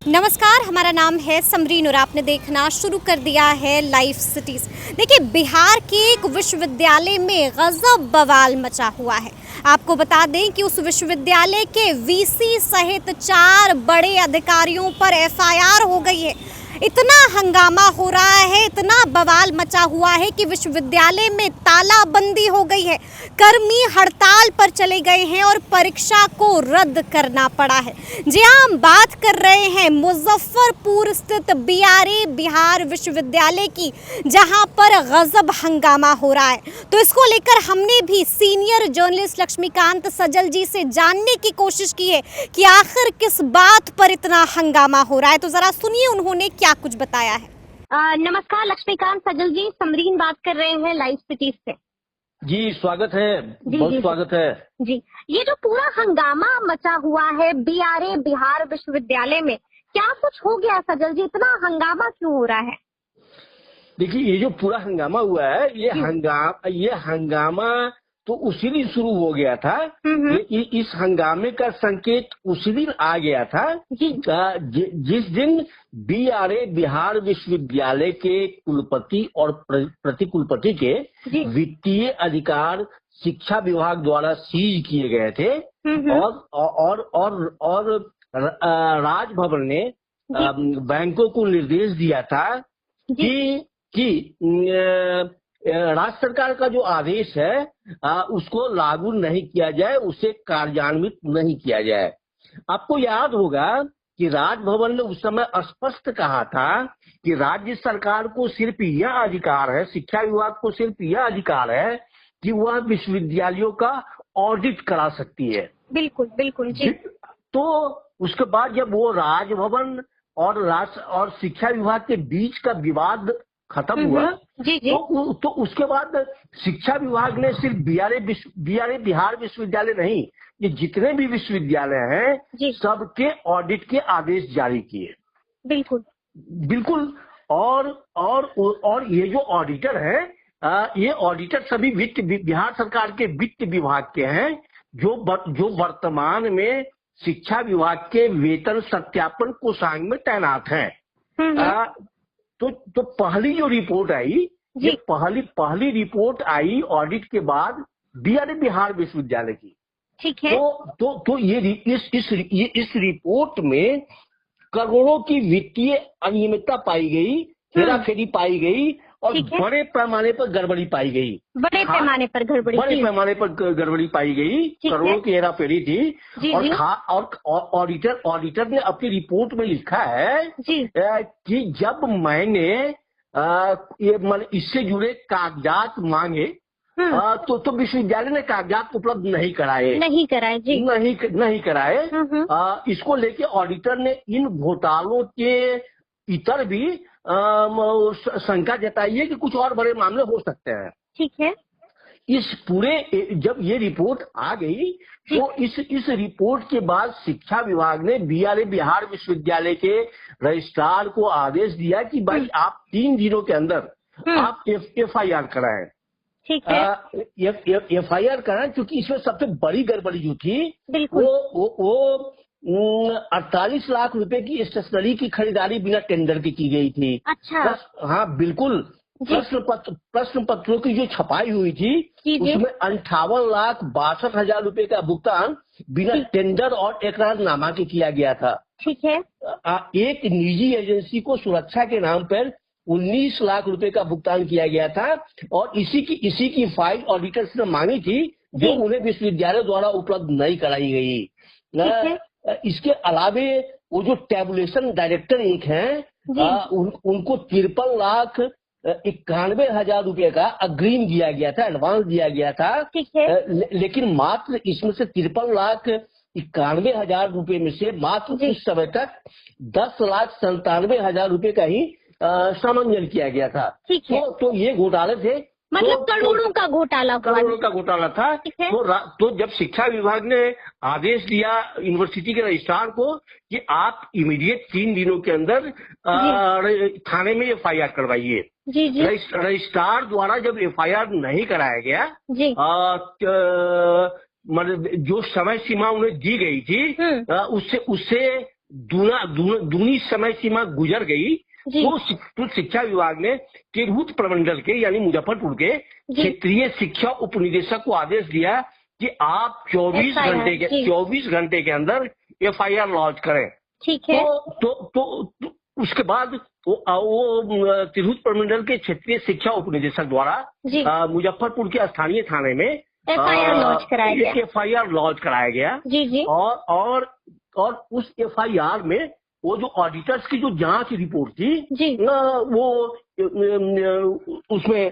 नमस्कार, हमारा नाम है समरीन और आपने देखना शुरू कर दिया है लाइव सिटीज। देखिए, बिहार के एक विश्वविद्यालय में गजब बवाल मचा हुआ है। आपको बता दें कि उस विश्वविद्यालय के वीसी सहित 4 बड़े अधिकारियों पर एफआईआर हो गई है। इतना हंगामा हो रहा है, इतना बवाल मचा हुआ है कि विश्वविद्यालय में तालाबंदी हो गई है। कर्मी हड़ताल पर चले गए हैं और परीक्षा को रद्द करना पड़ा है। जी हाँ, हम बात कर रहे हैं मुजफ्फरपुर स्थित बीआरए बिहार विश्वविद्यालय की, जहां पर गजब हंगामा हो रहा है। तो इसको लेकर हमने भी सीनियर जर्नलिस्ट लक्ष्मीकांत सजल जी से जानने की कोशिश की है कि आखिर किस बात पर इतना हंगामा हो रहा है। तो जरा सुनिए उन्होंने क्या कुछ बताया है। नमस्कार लक्ष्मीकांत सजल जी, समरीन बात कर रहे हैं लाइव सिटीज से। जी स्वागत है, बहुत स्वागत है जी। ये जो पूरा हंगामा मचा हुआ है बीआरए बिहार विश्वविद्यालय में, क्या कुछ हो गया सजल जी? इतना हंगामा क्यों हो रहा है? देखिए, ये जो पूरा हंगामा हुआ है, ये हंगामा तो उसी दिन शुरू हो गया था। इस हंगामे का संकेत उसी दिन आ गया था जिस दिन बीआरए बिहार विश्वविद्यालय के कुलपति और प्रतिकुलपति के वित्तीय अधिकार शिक्षा विभाग द्वारा सीज किए गए थे और राजभवन ने बैंकों को निर्देश दिया था कि राज्य सरकार का जो आदेश है उसको लागू नहीं किया जाए, उसे कार्यान्वित नहीं किया जाए। आपको याद होगा कि राजभवन ने उस समय स्पष्ट कहा था कि राज्य सरकार को सिर्फ यह अधिकार है, शिक्षा विभाग को सिर्फ यह अधिकार है कि वह विश्वविद्यालयों का ऑडिट करा सकती है। बिल्कुल बिल्कुल जी। तो उसके बाद जब वो राजभवन और शिक्षा विभाग के बीच का विवाद खत्म हुआ जी। तो उसके बाद शिक्षा विभाग ने सिर्फ बीआरए बिहार विश्वविद्यालय नहीं, ये जितने भी विश्वविद्यालय हैं सबके ऑडिट के आदेश जारी किए। बिल्कुल। और ये जो ऑडिटर हैं, ये ऑडिटर सभी बिहार सरकार के वित्त विभाग के हैं, जो वर्तमान में शिक्षा विभाग के वेतन सत्यापन कोषांग में तैनात हैं। तो पहली जो रिपोर्ट आई, ये पहली रिपोर्ट आई ऑडिट के बाद बीआरए बिहार विश्वविद्यालय की। ठीक है। तो ये इस रिपोर्ट में करोड़ों की वित्तीय अनियमितता पाई गई, हेराफेरी पाई गई और बड़े पैमाने पर गड़बड़ी पाई गई। बड़े पैमाने पर गड़बड़ी पाई गई, करोड़ों की हेराफेरी थी। और ऑडिटर ने अपनी रिपोर्ट में लिखा है कि जब मैंने इससे जुड़े कागजात मांगे तो विश्वविद्यालय ने कागजात उपलब्ध नहीं कराए। नहीं कराए। इसको लेके ऑडिटर ने इन घोटालों के इतर भी शंका जताई है कि कुछ और बड़े मामले हो सकते हैं। ठीक है। इस पूरे जब ये रिपोर्ट आ गई तो इस रिपोर्ट के बाद शिक्षा विभाग ने बीआरए बिहार विश्वविद्यालय के रजिस्ट्रार को आदेश दिया कि भाई आप 3 दिनों के अंदर आप एफआईआर कराएं। ठीक है। एफआईआर कराएं, क्योंकि इसमें सबसे बड़ी गड़बड़ी जो थी वो 48 लाख रुपए की स्टेशनरी की खरीदारी बिना टेंडर की गई थी। अच्छा। हाँ बिल्कुल। प्रश्न पत्रों की जो छपाई हुई थी उसमें 58,62,000 रुपए का भुगतान बिना टेंडर और इकरारनामा के किया गया था। ठीक है। एक निजी एजेंसी को सुरक्षा के नाम पर 19 लाख रुपए का भुगतान किया गया था और इसी की फाइल ऑडिटर्स ने मांगी थी, जो उन्हें विश्वविद्यालय द्वारा उपलब्ध नहीं कराई गई। इसके अलावे वो जो टेबुलेशन डायरेक्टर एक हैं, उनको 53,91,000 रुपए का अग्रिम दिया गया था, एडवांस दिया गया था। लेकिन मात्र इसमें से 53,91,000 रुपए में से मात्र उस समय तक 10,97,000 रुपए का ही सामंजन किया गया था। तो ये घोटाले थे, मतलब करोड़ों का घोटाला था। तो जब शिक्षा विभाग ने आदेश दिया यूनिवर्सिटी के रजिस्ट्रार को कि आप इमीडिएट 3 दिनों के अंदर थाने में एफआईआर करवाइए, रजिस्ट्रार द्वारा जब एफआईआर नहीं कराया गया, मतलब जो समय सीमा उन्हें दी गई थी उससे दूनी समय सीमा गुजर गई तो शिक्षा विभाग ने तिरहुत प्रमंडल के यानी मुजफ्फरपुर के क्षेत्रीय शिक्षा उपनिदेशक को आदेश दिया कि आप 24 घंटे के अंदर FIR लॉन्च करें। ठीक है। तो उसके बाद वो तिरहुत प्रमंडल के क्षेत्रीय शिक्षा उपनिदेशक द्वारा मुजफ्फरपुर के स्थानीय थाने में FIR लॉन्च कराया गया। FIR लॉन्च कराया गया। जी। और उस FIR में वो जो ऑडिटर्स की जो जांच रिपोर्ट थी वो उसमें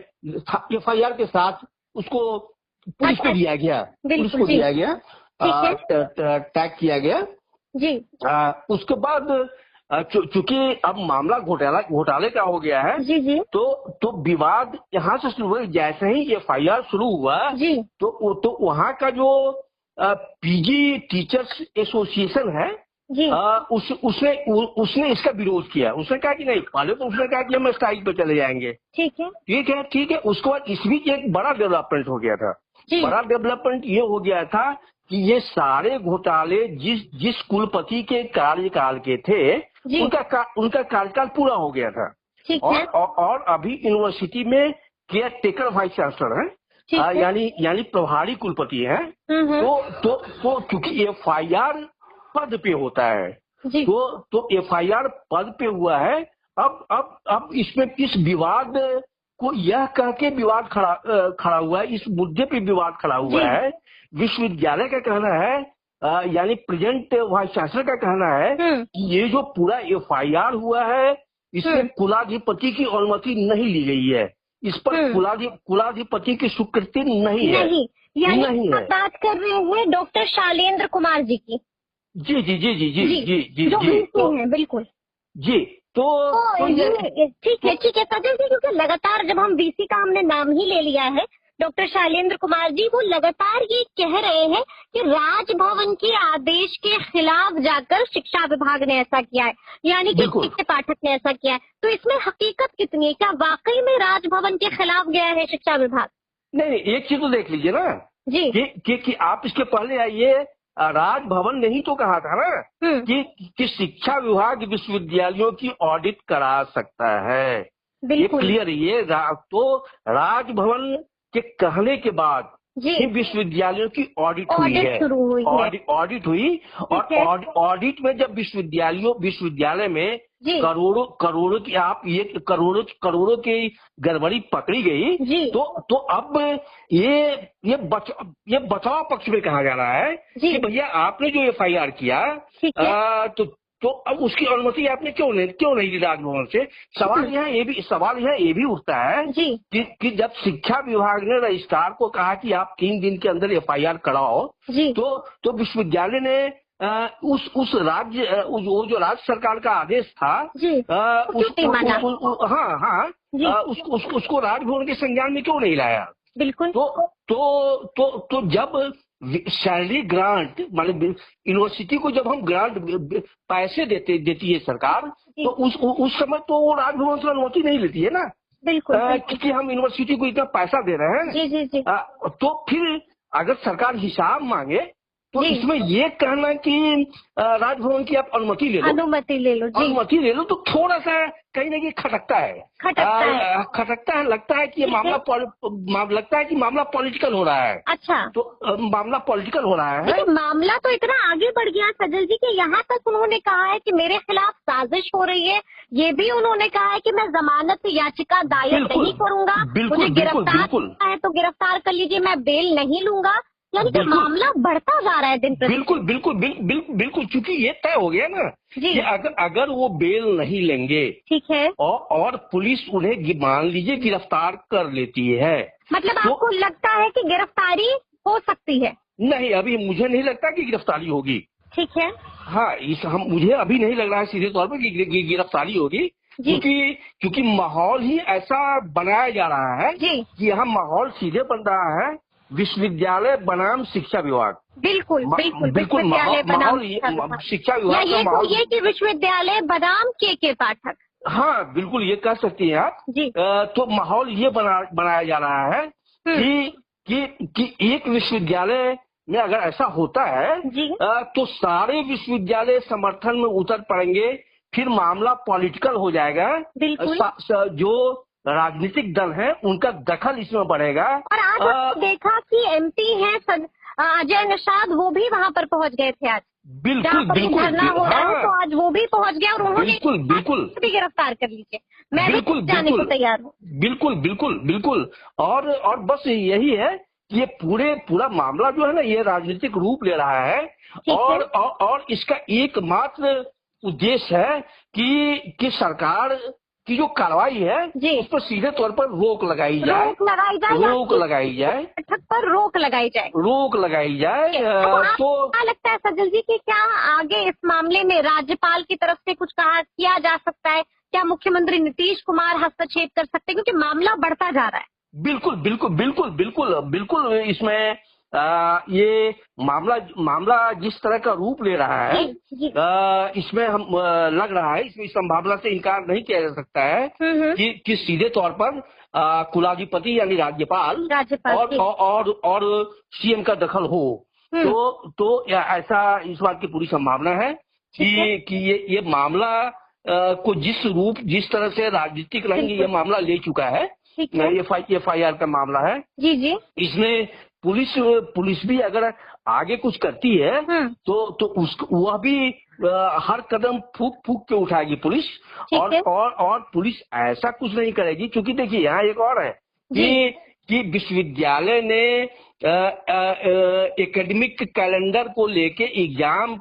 FIR के साथ उसको पुलिस को दिया गया, टैग किया गया जी। उसके बाद चूंकि अब मामला घोटाले का हो गया है जी। तो विवाद यहाँ से शुरू हुआ। जैसे ही FIR शुरू हुआ तो वहाँ का जो PG टीचर्स एसोसिएशन है उसने इसका विरोध किया। उसने कहा कि नहीं, पहले तो उसने कहा कि हम स्ट्राइक पे चले जाएंगे। ठीक है। उसके बाद इस बीच एक बड़ा डेवलपमेंट हो गया था। बड़ा डेवलपमेंट ये हो गया था कि ये सारे घोटाले जिस कुलपति के कार्यकाल के थे उनका कार्यकाल पूरा हो गया था। और अभी यूनिवर्सिटी में केयर टेकर वाइस चांसलर है, यानी प्रभारी कुलपति है। तो क्योंकि FIR पद पे होता है तो FIR पद पे हुआ है। अब इसमें इस विवाद को यह कह के विवाद खड़ा हुआ है, इस मुद्दे पे विवाद खड़ा हुआ है। विश्वविद्यालय का कहना है यानी प्रेजेंट वाइस चांसलर का कहना है कि ये जो पूरा FIR हुआ है इसमें कुलाधिपति की अनुमति नहीं ली गई है, इस पर कुलाधिपति की स्वीकृति नहीं है। बात कर रहे हैं डॉक्टर शैलेंद्र कुमार जी की। जी। बिल्कुल जी। तो ठीक है सजल जी, क्योंकि लगातार जब हम VC का हमने नाम ही ले लिया है डॉक्टर शैलेंद्र कुमार जी, वो लगातार ये कह रहे हैं कि राजभवन के आदेश के खिलाफ जाकर शिक्षा विभाग ने ऐसा किया है, यानी कि शिक्षा पाठक ने ऐसा किया है। तो इसमें हकीकत कितनी है? क्या वाकई में राजभवन के खिलाफ गया है शिक्षा विभाग? नहीं, एक चीज तो देख लीजिए ना जी कि आप इसके पहले आइए, राजभवन ने ही तो कहा था ना कि शिक्षा विभाग विश्वविद्यालयों की ऑडिट करा सकता है। ये क्लियर, ये तो राजभवन के कहने के बाद ही विश्वविद्यालयों की ऑडिट हुई है। ऑडिट हुई और ऑडिट में जब विश्वविद्यालय में करोड़ों की करोड़ों की गड़बड़ी पकड़ी गई तो अब ये बचाव पक्ष में कहा जा रहा है कि भैया आपने जो FIR किया तो अब उसकी अनुमति आपने क्यों नहीं दी राजभवन से। सवाल यहाँ ये भी उठता है कि जब शिक्षा विभाग ने रजिस्ट्रार को कहा कि आप 3 दिन के अंदर FIR कराओ तो विश्वविद्यालय ने उस राज्य वो जो राज्य सरकार का आदेश था उसको राजभवन के संज्ञान में क्यों नहीं लाया। बिल्कुल। तो जब सैलरी ग्रांट मतलब यूनिवर्सिटी को जब हम ग्रांट पैसे देती है सरकार तो उस समय तो वो राजभवन से अनुमति नहीं लेती है ना। बिल्कुल। क्योंकि हम यूनिवर्सिटी को इतना पैसा दे रहे हैं। जी। तो फिर अगर सरकार हिसाब मांगे तो इसमें ये कहना कि राजभवन की आप अनुमति ले लो तो थोड़ा सा कहीं ना कहीं खटकता है। लगता है कि ये मामला पॉलिटिकल हो रहा है। अच्छा, तो मामला पॉलिटिकल हो रहा है। मामला तो इतना आगे बढ़ गया सजल जी कि यहाँ तक उन्होंने कहा है कि मेरे खिलाफ साजिश हो रही है। ये भी उन्होंने कहा है कि मैं जमानत याचिका दायर नहीं करूंगा, मुझे गिरफ्तार है तो गिरफ्तार कर लीजिए, मैं बेल नहीं लूंगा। यानी कि मामला बढ़ता जा रहा है दिन प्रतिदिन। बिल्कुल क्योंकि ये तय हो गया ना कि अगर वो बेल नहीं लेंगे, ठीक है, और पुलिस उन्हें मान लीजिए गिरफ्तार कर लेती है, मतलब आपको लगता है कि गिरफ्तारी हो सकती है? नहीं, अभी मुझे नहीं लगता कि गिरफ्तारी होगी। ठीक है। हाँ, मुझे अभी नहीं लग रहा है सीधे तौर पर कि गिरफ्तारी होगी, क्योंकि माहौल ही ऐसा बनाया जा रहा है कि यहाँ माहौल सीधे बन रहा है विश्वविद्यालय बनाम शिक्षा विभाग। बिल्कुल माहौल शिक्षा विभाग का माहौल ये कि विश्वविद्यालय बनाम के पाठक। हाँ, बिल्कुल ये कह सकती हैं आप। तो माहौल ये बनाया जा रहा है कि एक विश्वविद्यालय में अगर ऐसा होता है तो सारे विश्वविद्यालय समर्थन में उतर पड़ेंगे, फिर मामला पॉलिटिकल हो जाएगा। जो राजनीतिक दल है उनका दखल इसमें बढ़ेगा। और आज देखा कि MP हैं अजय निषाद, वो भी वहाँ पर पहुँच गए थे आज। बिल्कुल धरना हो रहा है तो आज वो भी पहुँच गया और उन्होंने बिल्कुल भी गिरफ्तार कर लीजिए, मैं बिल्कुल जाने को तैयार हूँ। बिल्कुल और बस यही है कि ये पूरा मामला जो है ना, ये राजनीतिक रूप ले रहा है और इसका एकमात्र उद्देश्य है कि सरकार की जो कार्रवाई है उस पर सीधे तौर पर रोक लगाई जाए, बैठक पर रोक लगाई जाए। तो क्या लगता है सजल जी कि क्या आगे इस मामले में राज्यपाल की तरफ से कुछ किया जा सकता है? क्या मुख्यमंत्री नीतीश कुमार हस्तक्षेप कर सकते हैं, क्योंकि मामला बढ़ता जा रहा है? बिल्कुल इसमें ये मामला जिस तरह का रूप ले रहा है, इसमें हम लग रहा है, इसमें संभावना से इनकार नहीं किया जा सकता है कि सीधे तौर पर कुलाधिपति यानी राज्यपाल और CM का दखल हो। तो ऐसा इस बात की पूरी संभावना है कि ये मामला को जिस तरह से राजनीतिक रंग ये मामला ले चुका है, FIR का मामला है जी। इसमें पुलिस भी अगर आगे कुछ करती है तो वह भी हर कदम फूक के उठाएगी पुलिस, और पुलिस ऐसा कुछ नहीं करेगी, क्योंकि देखिए यहाँ एक और है कि विश्वविद्यालय ने एकेडमिक कैलेंडर को लेके एग्जाम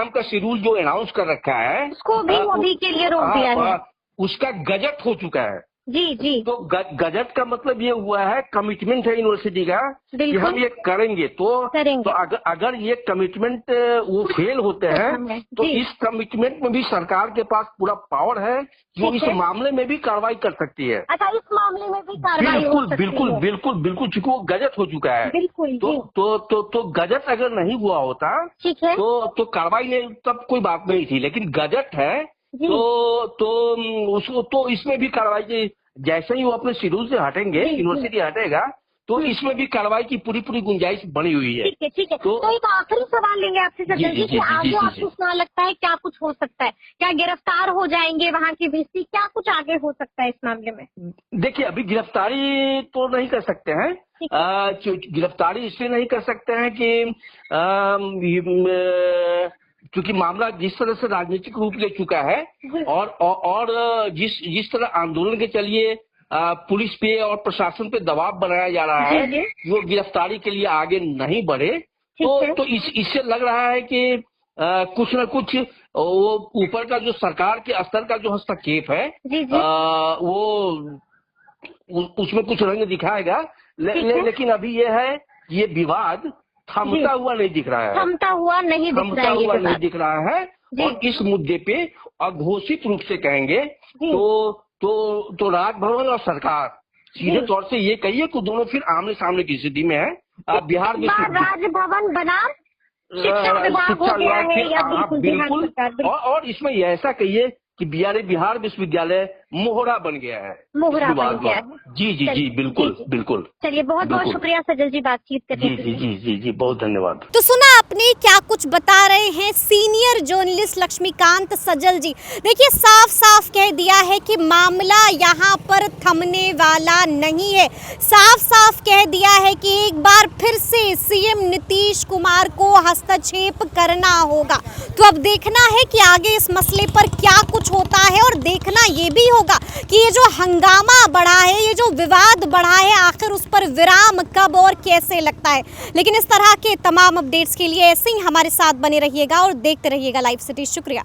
का शेड्यूल जो अनाउंस कर रखा है उसको भी अभी के लिए रोक दिया है। उसका गजट हो चुका है जी। तो गजट का मतलब ये हुआ है, कमिटमेंट है यूनिवर्सिटी का कि हम ये करेंगे। तो अगर ये कमिटमेंट वो फेल होते हैं तो इस कमिटमेंट में भी सरकार के पास पूरा पावर है जो इस मामले में भी कार्रवाई कर सकती है। अच्छा, इस मामले में भी कार्रवाई हो सकती है? बिल्कुल चूंकि वो गजट हो चुका है। तो गजट अगर नहीं हुआ होता तो कार्रवाई नहीं, तब कोई बात नहीं थी, लेकिन गजट है तो इसमें भी कार्रवाई, जैसे ही वो अपने शेड्यूल से हटेंगे, यूनिवर्सिटी हटेगा, तो इसमें भी कार्रवाई की पूरी गुंजाइश बनी हुई है। ठीक है। तो एक आखिरी सवाल लेंगे आपसे सजल जी कि आगे आपको क्या लगता है, क्या कुछ हो सकता है? क्या गिरफ्तार हो जाएंगे वहाँ के VC? क्या कुछ आगे हो सकता है इस मामले में? देखिए, अभी गिरफ्तारी तो नहीं कर सकते हैं। गिरफ्तारी इसलिए नहीं कर सकते हैं कि क्योंकि मामला जिस तरह से राजनीतिक रूप ले चुका है और जिस तरह आंदोलन के चलिए पुलिस पे और प्रशासन पे दबाव बनाया जा रहा है, वो गिरफ्तारी के लिए आगे नहीं बढ़े, तो इससे लग रहा है कि कुछ न कुछ वो ऊपर का जो सरकार के स्तर का जो हस्तक्षेप है वो उसमें कुछ रंग दिखाएगा। लेकिन अभी ये है, ये विवाद थमता हुआ नहीं दिख रहा है, थमता हुआ नहीं दिख रहा है। और इस मुद्दे पे अघोषित रूप से कहेंगे तो राजभवन और सरकार सीधे तौर से ये कहिए कि दोनों फिर आमने सामने की स्थिति में है। बिहार में राजभवन बना शिक्षा विभाग हो गया है या बिल्कुल, और इसमें ऐसा कहिए कि बिहार विश्वविद्यालय मोहरा बन गया है। जी बिल्कुल। चलिए, बहुत शुक्रिया सजल जी बातचीत करने के लिए। जी बहुत धन्यवाद। तो सुना आपने क्या कुछ बता रहे हैं सीनियर जर्नलिस्ट लक्ष्मीकांत सजल जी। देखिए, साफ कह दिया है कि मामला यहाँ पर थमने वाला नहीं है। साफ कह दिया है कि एक बार फिर से CM नीतीश कुमार को हस्तक्षेप करना होगा। तो अब देखना है कि आगे इस मसले पर क्या कुछ होता है, और देखना ये भी होगा कि ये जो हंगामा बढ़ा है, ये जो विवाद बढ़ा है, आखिर उस पर विराम कब और कैसे लगता है। लेकिन इस तरह के तमाम अपडेट्स के लिए ऐसे ही हमारे साथ बने रहिएगा और देखते रहिएगा लाइव सिटी। शुक्रिया।